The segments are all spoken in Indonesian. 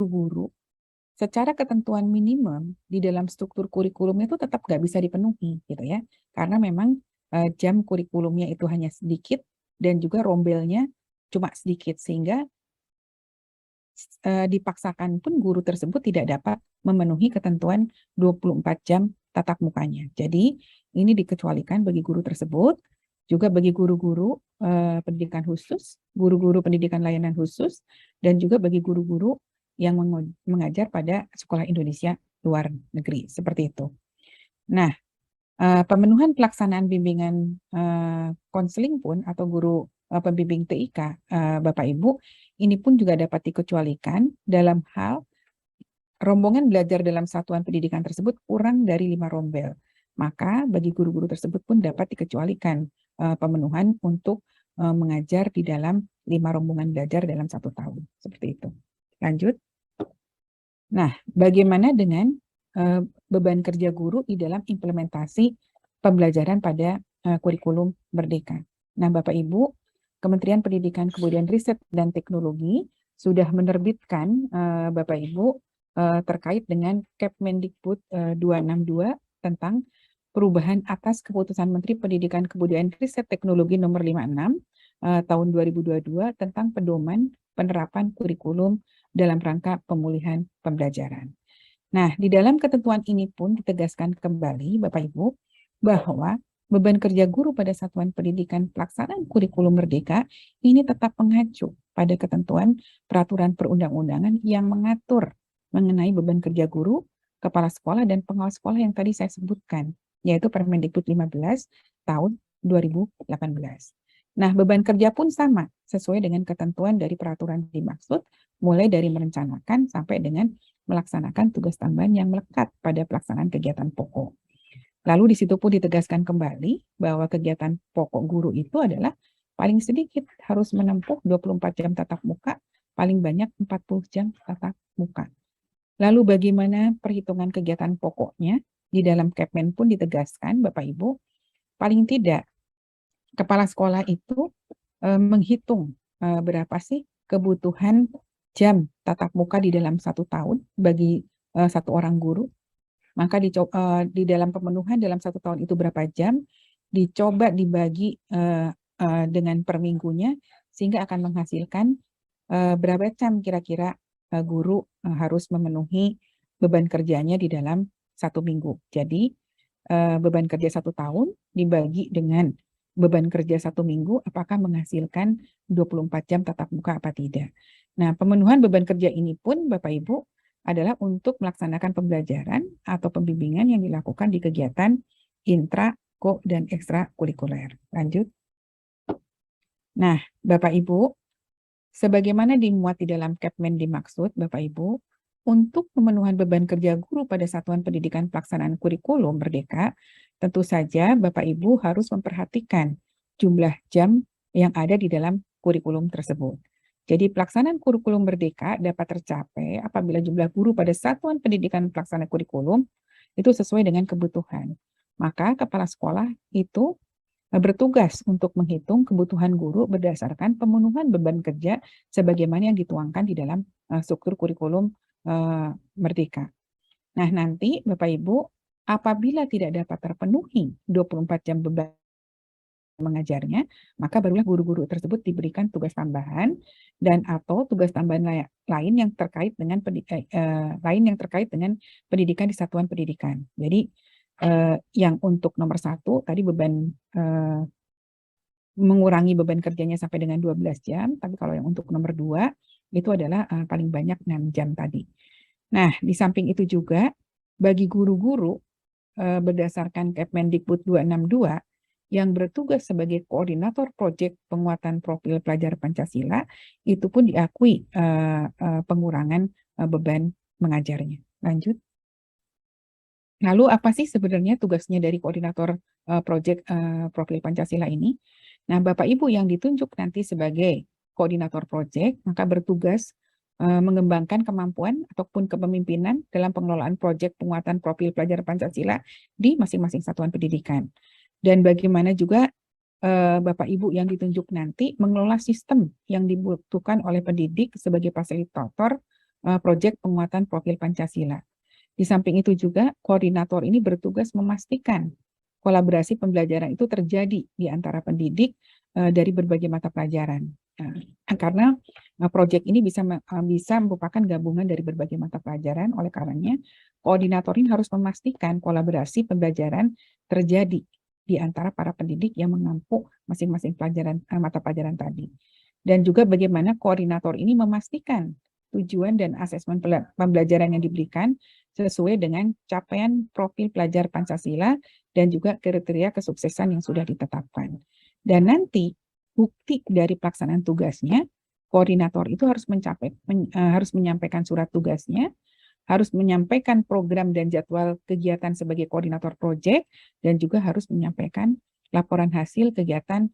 guru, secara ketentuan minimum di dalam struktur kurikulum itu tetap nggak bisa dipenuhi gitu ya, karena memang jam kurikulumnya itu hanya sedikit dan juga rombelnya cuma sedikit, sehingga dipaksakan pun guru tersebut tidak dapat memenuhi ketentuan 24 jam tatap mukanya. Jadi ini dikecualikan bagi guru tersebut, juga bagi guru-guru pendidikan khusus, guru-guru pendidikan layanan khusus, dan juga bagi guru-guru yang mengajar pada sekolah Indonesia luar negeri, seperti itu. Nah, pemenuhan pelaksanaan bimbingan konseling pun atau guru pembimbing TIK, Bapak Ibu, ini pun juga dapat dikecualikan dalam hal rombongan belajar dalam satuan pendidikan tersebut kurang dari 5 rombel. Maka bagi guru-guru tersebut pun dapat dikecualikan pemenuhan untuk mengajar di dalam 5 rombongan belajar dalam 1 tahun. Seperti itu. Lanjut. Nah, bagaimana dengan beban kerja guru di dalam implementasi pembelajaran pada kurikulum Merdeka? Nah, Bapak Ibu, Kementerian Pendidikan Kebudayaan Riset dan Teknologi sudah menerbitkan Bapak Ibu terkait dengan Kepmendikbud 262 tentang perubahan atas keputusan Menteri Pendidikan Kebudayaan Riset Teknologi nomor 56 tahun 2022 tentang pedoman penerapan kurikulum dalam rangka pemulihan pembelajaran. Nah, di dalam ketentuan ini pun ditegaskan kembali, Bapak Ibu, bahwa beban kerja guru pada satuan pendidikan pelaksanaan kurikulum Merdeka ini tetap mengacu pada ketentuan peraturan perundang-undangan yang mengatur mengenai beban kerja guru, kepala sekolah, dan pengawas sekolah yang tadi saya sebutkan, yaitu Permendikbud 15 tahun 2018. Nah, beban kerja pun sama, sesuai dengan ketentuan dari peraturan dimaksud, mulai dari merencanakan sampai dengan melaksanakan tugas tambahan yang melekat pada pelaksanaan kegiatan pokok. Lalu di situ pun ditegaskan kembali bahwa kegiatan pokok guru itu adalah paling sedikit harus menempuh 24 jam tatap muka, paling banyak 40 jam tatap muka. Lalu bagaimana perhitungan kegiatan pokoknya? Di dalam Kepmen pun ditegaskan, Bapak Ibu, paling tidak kepala sekolah itu menghitung berapa sih kebutuhan jam tatap muka di dalam 1 tahun bagi 1 orang guru. Maka di dalam pemenuhan dalam 1 tahun itu berapa jam, dicoba dibagi dengan per minggunya, sehingga akan menghasilkan berapa jam kira-kira guru harus memenuhi beban kerjanya di dalam 1 minggu. Jadi beban kerja 1 tahun dibagi dengan beban kerja 1 minggu, apakah menghasilkan 24 jam tatap muka apa tidak. Nah, pemenuhan beban kerja ini pun Bapak Ibu adalah untuk melaksanakan pembelajaran atau pembimbingan yang dilakukan di kegiatan intra, ko, dan ekstrakurikuler. Lanjut. Nah, Bapak Ibu, sebagaimana dimuat di dalam Kepmen dimaksud, Bapak Ibu, untuk pemenuhan beban kerja guru pada satuan pendidikan pelaksanaan kurikulum Merdeka, tentu saja Bapak Ibu harus memperhatikan jumlah jam yang ada di dalam kurikulum tersebut. Jadi pelaksanaan kurikulum Merdeka dapat tercapai apabila jumlah guru pada satuan pendidikan pelaksanaan kurikulum itu sesuai dengan kebutuhan. Maka kepala sekolah itu bertugas untuk menghitung kebutuhan guru berdasarkan pemenuhan beban kerja sebagaimana yang dituangkan di dalam struktur kurikulum Merdeka. Nah, nanti Bapak Ibu, apabila tidak dapat terpenuhi 24 jam beban mengajarnya, maka barulah guru-guru tersebut diberikan tugas tambahan dan atau tugas tambahan lain yang terkait dengan pendidikan di satuan pendidikan. Jadi yang untuk nomor 1 tadi beban mengurangi beban kerjanya sampai dengan 12 jam, tapi kalau yang untuk nomor 2 itu adalah paling banyak 6 jam tadi. Nah, di samping itu juga bagi guru-guru berdasarkan Kepmendikbud 262 yang bertugas sebagai koordinator proyek penguatan profil pelajar Pancasila, itu pun diakui pengurangan beban mengajarnya. Lanjut. Lalu apa sih sebenarnya tugasnya dari koordinator proyek profil Pancasila ini? Nah, Bapak Ibu yang ditunjuk nanti sebagai koordinator proyek, maka bertugas mengembangkan kemampuan ataupun kepemimpinan dalam pengelolaan proyek penguatan profil pelajar Pancasila di masing-masing satuan pendidikan. Dan bagaimana juga Bapak Ibu yang ditunjuk nanti mengelola sistem yang dibutuhkan oleh pendidik sebagai fasilitator proyek penguatan profil Pancasila. Di samping itu juga, koordinator ini bertugas memastikan kolaborasi pembelajaran itu terjadi di antara pendidik dari berbagai mata pelajaran. Karena proyek ini bisa merupakan gabungan dari berbagai mata pelajaran, oleh karenanya koordinator ini harus memastikan kolaborasi pembelajaran terjadi di antara para pendidik yang mengampu masing-masing mata pelajaran tadi. Dan juga bagaimana koordinator ini memastikan tujuan dan asesmen pembelajaran yang diberikan sesuai dengan capaian profil pelajar Pancasila dan juga kriteria kesuksesan yang sudah ditetapkan. Dan nanti bukti dari pelaksanaan tugasnya, koordinator itu harus menyampaikan surat tugasnya, harus menyampaikan program dan jadwal kegiatan sebagai koordinator proyek, dan juga harus menyampaikan laporan hasil kegiatan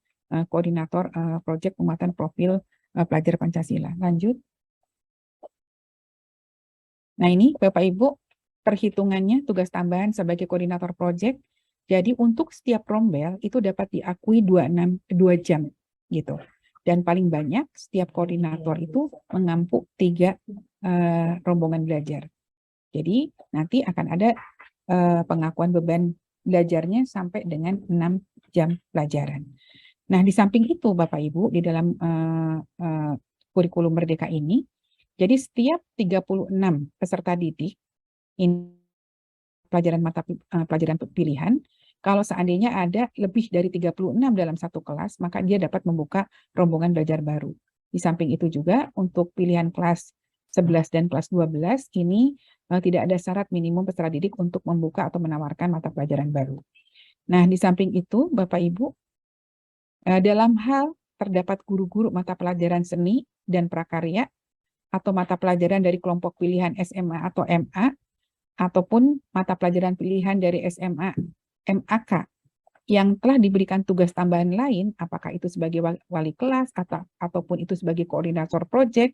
koordinator proyek penguatan profil pelajar Pancasila. Lanjut. Nah ini Bapak Ibu, perhitungannya tugas tambahan sebagai koordinator proyek. Jadi untuk setiap rombel itu dapat diakui 2 jam gitu. Dan paling banyak setiap koordinator itu mengampu 3 rombongan belajar. Jadi nanti akan ada pengakuan beban belajarnya sampai dengan 6 jam pelajaran. Nah di samping itu Bapak Ibu, di dalam kurikulum Merdeka ini, jadi setiap 36 peserta didik ini pelajaran pilihan, kalau seandainya ada lebih dari 36 dalam satu kelas, maka dia dapat membuka rombongan belajar baru. Di samping itu juga untuk pilihan kelas 11 dan kelas 12 ini tidak ada syarat minimum peserta didik untuk membuka atau menawarkan mata pelajaran baru. Nah, di samping itu Bapak Ibu, dalam hal terdapat guru-guru mata pelajaran seni dan prakarya atau mata pelajaran dari kelompok pilihan SMA atau MA, ataupun mata pelajaran pilihan dari SMA, MAK, yang telah diberikan tugas tambahan lain, apakah itu sebagai wali kelas ataupun itu sebagai koordinator proyek,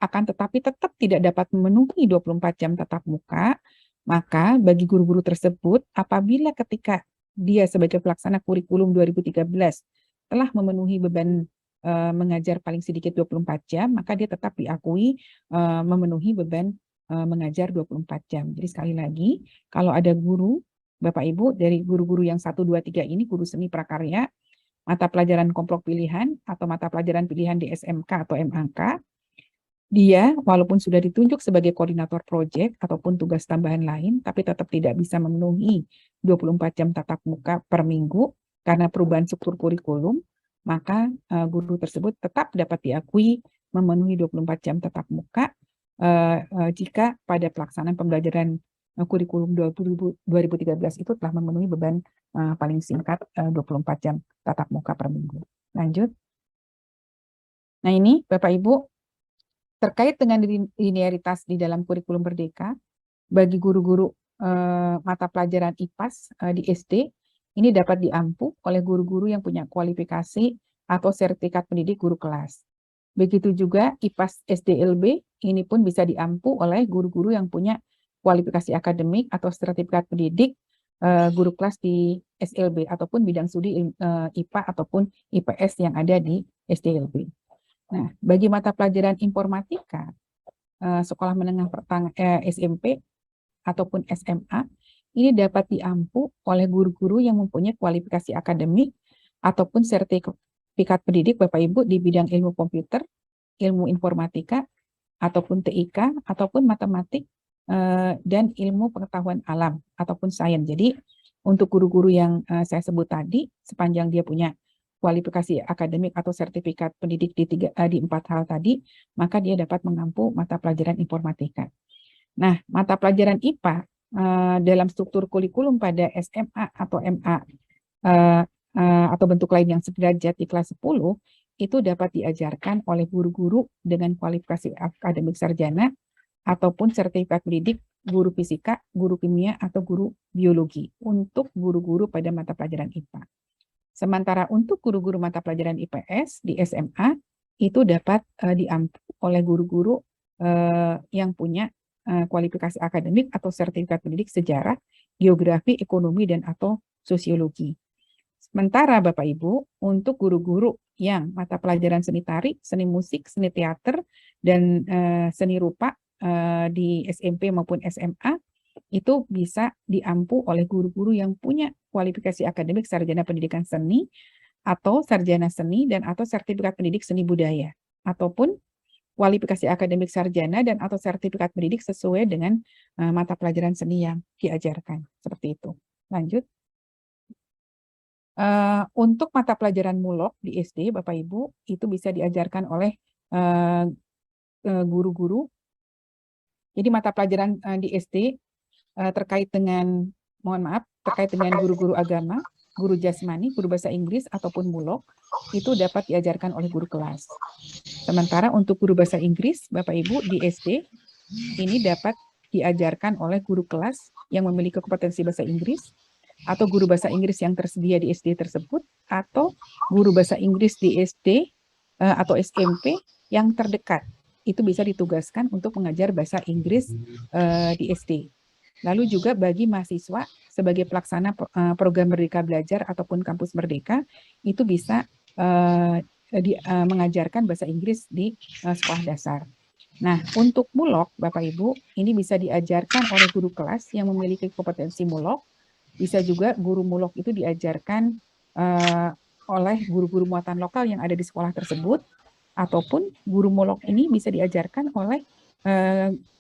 akan tetapi tetap tidak dapat memenuhi 24 jam tatap muka, maka bagi guru-guru tersebut, apabila ketika dia sebagai pelaksana kurikulum 2013 telah memenuhi beban mengajar paling sedikit 24 jam, maka dia tetap diakui memenuhi beban mengajar 24 jam. Jadi sekali lagi, kalau ada guru, Bapak Ibu, dari guru-guru yang 1, 2, 3 ini, guru seni prakarya, mata pelajaran kelompok pilihan, atau mata pelajaran pilihan di SMK atau MAK, dia walaupun sudah ditunjuk sebagai koordinator proyek ataupun tugas tambahan lain, tapi tetap tidak bisa memenuhi 24 jam tatap muka per minggu karena perubahan struktur kurikulum, maka guru tersebut tetap dapat diakui memenuhi 24 jam tatap muka jika pada pelaksanaan pembelajaran kurikulum 2013 itu telah memenuhi beban paling singkat 24 jam tatap muka per minggu. Lanjut. Nah ini Bapak Ibu, terkait dengan linearitas di dalam kurikulum Merdeka, bagi guru-guru mata pelajaran IPAS di SD, ini dapat diampu oleh guru-guru yang punya kualifikasi atau sertifikat pendidik guru kelas. Begitu juga IPAS SDLB, ini pun bisa diampu oleh guru-guru yang punya kualifikasi akademik atau sertifikat pendidik guru kelas di SLB ataupun bidang studi IPA ataupun IPS yang ada di SDLB. Nah, bagi mata pelajaran informatika, sekolah menengah SMP ataupun SMA, ini dapat diampu oleh guru-guru yang mempunyai kualifikasi akademik ataupun sertifikat pendidik Bapak Ibu di bidang ilmu komputer, ilmu informatika, ataupun TIK, ataupun matematik, dan ilmu pengetahuan alam, ataupun sains. Jadi, untuk guru-guru yang saya sebut tadi, sepanjang dia punya kualifikasi akademik atau sertifikat pendidik di 4 hal tadi, maka dia dapat mengampu mata pelajaran informatika. Nah, mata pelajaran IPA dalam struktur kurikulum pada SMA atau MA atau bentuk lain yang sederajat di kelas 10, itu dapat diajarkan oleh guru-guru dengan kualifikasi akademik sarjana ataupun sertifikat pendidik guru fisika, guru kimia, atau guru biologi untuk guru-guru pada mata pelajaran IPA. Sementara untuk guru-guru mata pelajaran IPS di SMA, itu dapat diampu oleh guru-guru yang punya kualifikasi akademik atau sertifikat pendidik sejarah, geografi, ekonomi, dan atau sosiologi. Sementara Bapak Ibu, untuk guru-guru yang mata pelajaran seni tari, seni musik, seni teater, dan seni rupa, di SMP maupun SMA itu bisa diampu oleh guru-guru yang punya kualifikasi akademik sarjana pendidikan seni atau sarjana seni dan atau sertifikat pendidik seni budaya ataupun kualifikasi akademik sarjana dan atau sertifikat pendidik sesuai dengan mata pelajaran seni yang diajarkan. Seperti itu. Lanjut. Untuk mata pelajaran mulok di SD, Bapak Ibu, itu bisa diajarkan oleh guru-guru. Jadi mata pelajaran di SD terkait dengan, mohon maaf, terkait dengan guru-guru agama, guru jasmani, guru bahasa Inggris, ataupun mulok, itu dapat diajarkan oleh guru kelas. Sementara untuk guru bahasa Inggris, Bapak Ibu, di SD, ini dapat diajarkan oleh guru kelas yang memiliki kompetensi bahasa Inggris, atau guru bahasa Inggris yang tersedia di SD tersebut, atau guru bahasa Inggris di SD atau SMP yang terdekat. Itu bisa ditugaskan untuk mengajar bahasa Inggris di SD. Lalu juga bagi mahasiswa sebagai pelaksana program Merdeka Belajar ataupun Kampus Merdeka, itu bisa mengajarkan bahasa Inggris di sekolah dasar. Nah, untuk mulok, Bapak Ibu, ini bisa diajarkan oleh guru kelas yang memiliki kompetensi mulok. Bisa juga guru mulok itu diajarkan oleh guru-guru muatan lokal yang ada di sekolah tersebut, ataupun guru mulok ini bisa diajarkan oleh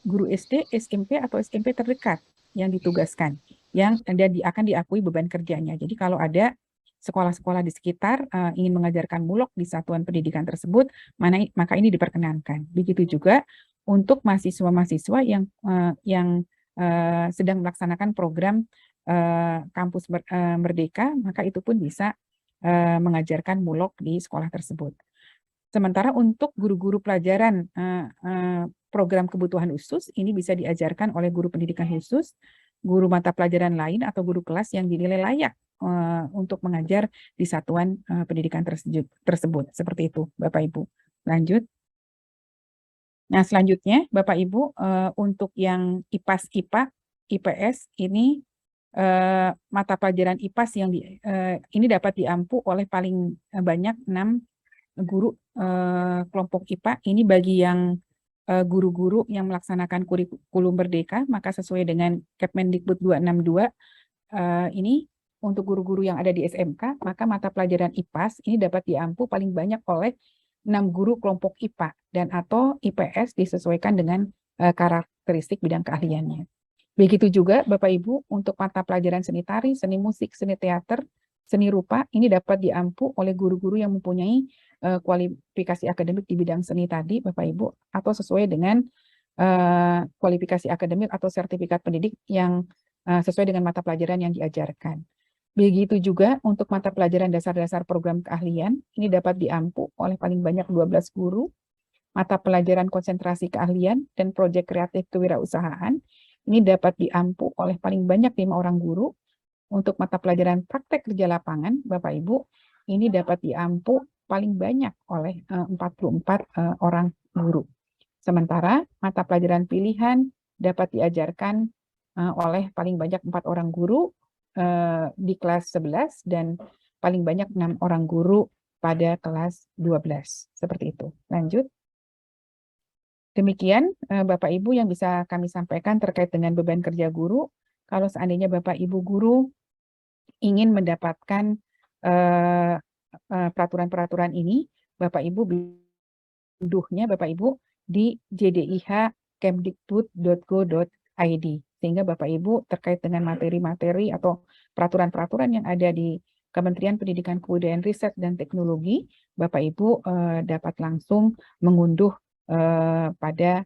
guru SD, SMP, atau SMP terdekat yang ditugaskan, yang akan diakui beban kerjanya. Jadi kalau ada sekolah-sekolah di sekitar ingin mengajarkan mulok di satuan pendidikan tersebut, maka ini diperkenankan. Begitu juga untuk mahasiswa-mahasiswa yang sedang melaksanakan program Kampus Merdeka, maka itu pun bisa mengajarkan mulok di sekolah tersebut. Sementara untuk guru-guru pelajaran program kebutuhan khusus, ini bisa diajarkan oleh guru pendidikan khusus, guru mata pelajaran lain, atau guru kelas yang dinilai layak untuk mengajar di satuan pendidikan tersebut. Seperti itu, Bapak Ibu. Lanjut. Nah, selanjutnya, Bapak Ibu, untuk yang IPAS, IPA, IPS, ini mata pelajaran IPAS yang ini dapat diampu oleh paling banyak 6 guru kelompok IPA. Ini bagi yang guru-guru yang melaksanakan kurikulum Merdeka, maka sesuai dengan Kepmendikbud 262 ini untuk guru-guru yang ada di SMK, maka mata pelajaran IPAS ini dapat diampu paling banyak oleh 6 guru kelompok IPA dan atau IPS disesuaikan dengan karakteristik bidang keahliannya. Begitu juga Bapak Ibu untuk mata pelajaran seni tari, seni musik, seni teater, seni rupa, ini dapat diampu oleh guru-guru yang mempunyai kualifikasi akademik di bidang seni tadi, Bapak Ibu, atau sesuai dengan kualifikasi akademik atau sertifikat pendidik yang sesuai dengan mata pelajaran yang diajarkan. Begitu juga untuk mata pelajaran dasar-dasar program keahlian, ini dapat diampu oleh paling banyak 12 guru, mata pelajaran konsentrasi keahlian dan proyek kreatif kewirausahaan, ini dapat diampu oleh paling banyak 5 orang guru. Untuk mata pelajaran praktek kerja lapangan, Bapak Ibu, ini dapat diampu paling banyak oleh 44 orang guru. Sementara mata pelajaran pilihan dapat diajarkan oleh paling banyak 4 orang guru di kelas 11 dan paling banyak 6 orang guru pada kelas 12. Seperti itu. Lanjut. Demikian Bapak Ibu yang bisa kami sampaikan terkait dengan beban kerja guru. Kalau seandainya Bapak Ibu guru ingin mendapatkan peraturan-peraturan ini, Bapak Ibu duduhnya Bapak Ibu di jdih.kemdikbud.go.id, sehingga Bapak Ibu terkait dengan materi-materi atau peraturan-peraturan yang ada di Kementerian Pendidikan Kebudayaan Riset dan Teknologi, Bapak Ibu dapat langsung mengunduh pada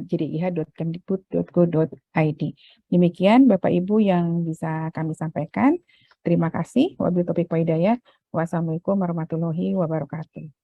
jdih.kemdikbud.go.id. Demikian Bapak Ibu yang bisa kami sampaikan. Terima kasih. Wabillahi taufiq wal hidayah. Wassalamualaikum warahmatullahi wabarakatuh.